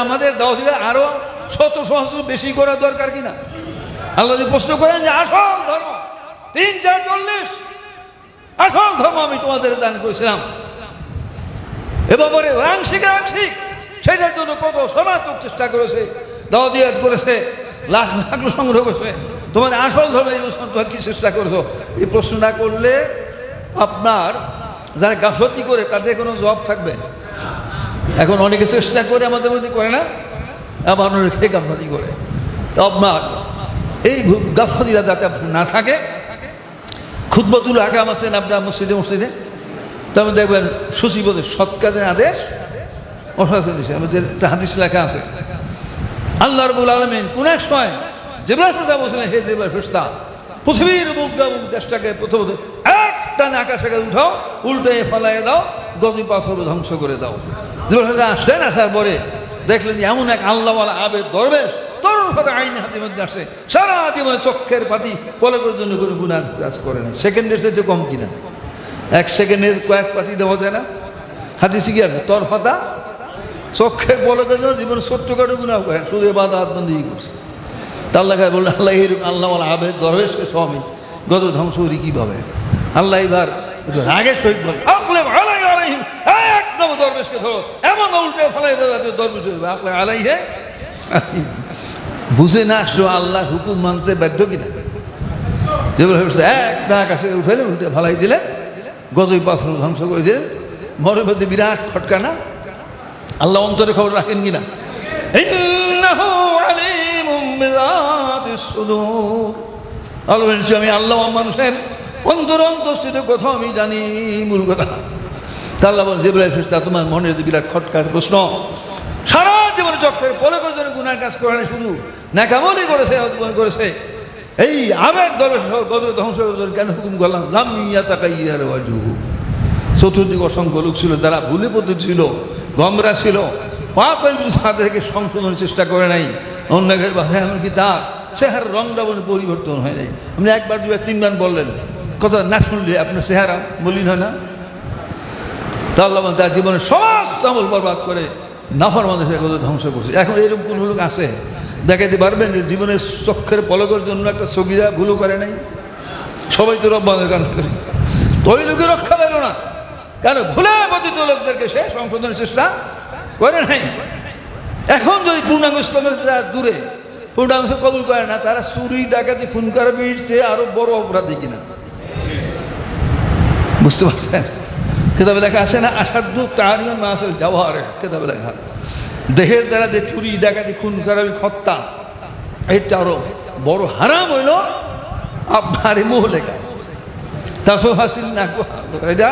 আমাদের দাওয়াতিরা আরো 100 বেশি করা দরকার কিনা? আল্লাহ যদি প্রশ্ন করেন যে আসল ধর্ম 3, 4, 40 আসল ধর্ম আমি তোমাদের দান করেছিলাম, এবারে আংশিক সেটার জন্য কত সমাজক চেষ্টা করেছে, দাওয়াত করেছে, লাখ লাখ সংগ্রহ করেছে, তোমাদের আসল ধর্ম কি চেষ্টা করেছো? এই প্রশ্নটা করলে আপনার যারা গাফলতি করে তাদের কোনো জবাব থাকবে? এখন অনেকে চেষ্টা করে, আমাদের মধ্যে করে না, আবার অনেকে গাফলতি করে। তো আপনার এই গাফলতিরা যাতে না থাকে, খুতবাতুল আহকাম আছেন আপনার মসজিদে, তবে দেখবেন সূচিপদের সৎ কাজের আদেশ আমাদের একটা হাদিস লেখা আছে। আল্লাহ রাব্বুল আলামিন কোন এক সময় জিবরাইল ফেরেশতা বলছিলেন, হে জিবরাইল ফেরেশতা, পৃথিবীর মুখ দেশটাকে প্রথমত একটা আকাশে উঠাও, উল্টে ফেলাইয়ে দাও, গজী পাথর ধ্বংস করে দাও। জিবরাইল ফেরেশতা আসলেন, আসার পরে দেখলেন যে এমন এক আল্লাহওয়ালা আবেদ দরবেশ তরুণ ভাবে আইন হাতের মধ্যে আসে, সারা জীবনে চক্ষের পাতি পলকের জন্য কোনো গুনাহ কাজ করে না। সেকেন্ডের চেয়ে কম কিনা? 1 সেকেন্ডের কয়েক পাতি দেওয়া যায় না? হাদিসে কি আছে? তরফাতা চক্ষের পলকের জন্য জীবনে ছোট্টখাটো গুনাহ করে, শুধু ইবাদত বন্দেগী করছে। আল্লাহ বললেন, আল্লাহ এরকম আল্লাহওয়ালা আবেদ দরবেশকে স্বামী গত ধ্বংস করি কিভাবে? আল্লাহ এবার রাগের সহিত বলে, এক নম্বর দরবেশকে ধরো, এমন উল্টে ফেলাই দরবেশ আলাই হে বুঝে না আসলো আল্লাহ হুকুম মানতে বাধ্য কিনা। একটা আকাশে উঠেলে উল্টে ফেলাই দিলে, গজই পাথর ধ্বংস করে দিলেন। মনের মধ্যে বিরাট খটকা না? আল্লাহ অন্তরে খবর রাখেন কিনা? আমি আল্লাহ মানুষের অন্তরস্থিত কথা আমি জানি, মূল কথা। তা আল্লাহ বলেন, জিবরাইল ফেরেশতা, তোমার মনের বিরাট খটকার প্রশ্ন, সারা জীবনে চক্রের পলকের জন্য গুনার কাজ করে না, শুধু নেকামলি করেছে। এই আবেগ দলের ধ্বংস কেন হুকুম করলাম? লাম ইয়াতাকাইয়ার ওয়াজহু। চতুর্দিকে অসংখ্য লোক ছিল, যারা ভুলে পদ্ধতি ছিল, গমরা ছিল, তাদেরকে সংশোধনের চেষ্টা করে নাই। অন্য ভাষায় এমনকি তার চেহারার রংটা পরিবর্তন হয় নাই। আপনি 1 বার 2 বার 3 বার বললেন, কথা না শুনলে আপনার চেহারা মলিন হয় না? তা আল্লাহ তার জীবনের সমস্ত আমল বরবাদ করে নাফরমানের কথা ধ্বংস করছে। এখন এরকম কোন লোক আছে দেখাতে পারবেন যে জীবনের চক্ষের পলকের জন্য একটা সগীরা ভুলও করে নাই? সবাই তো রব্বানের গান করে, তো ওই লোকের রক্ষা পেল না। কেন? ভুলে পতিত লোকদেরকে সে সংশোধনের চেষ্টা করে নাই। এখন যদি পূর্ণাঙ্গ ইসলামের দূরে পূর্ণাংশ কবুল করে না, তারা চুরি ডাকাতি খুন খারাপির চেয়ে আরো বড় অপরাধী কিনা? বুঝতে পারছেন? কেতাবে লেখা আছে না, আসাধ্য তাহারিমান মাসেল জাওহারে, কেতাবে লেখা দেহের দ্বারা যে চুরি ডাকাতি খুন খারাপি হত্যা, এটা আরো বড় হারাম হইল আপনার মোহ লেখা তাসো হাসিল না, এটা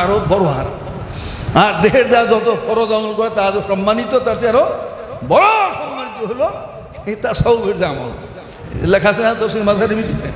আরো বড় হারাম। আর দেহের দ্বারা যত ফরজ আমল করে তা সম্মানিত, তার চেয়ে আরো বড় সম্মানিত হলো এই তাসাউফের যে আমল। লেখা আছে না তফসির মাযহারের ভিতরে।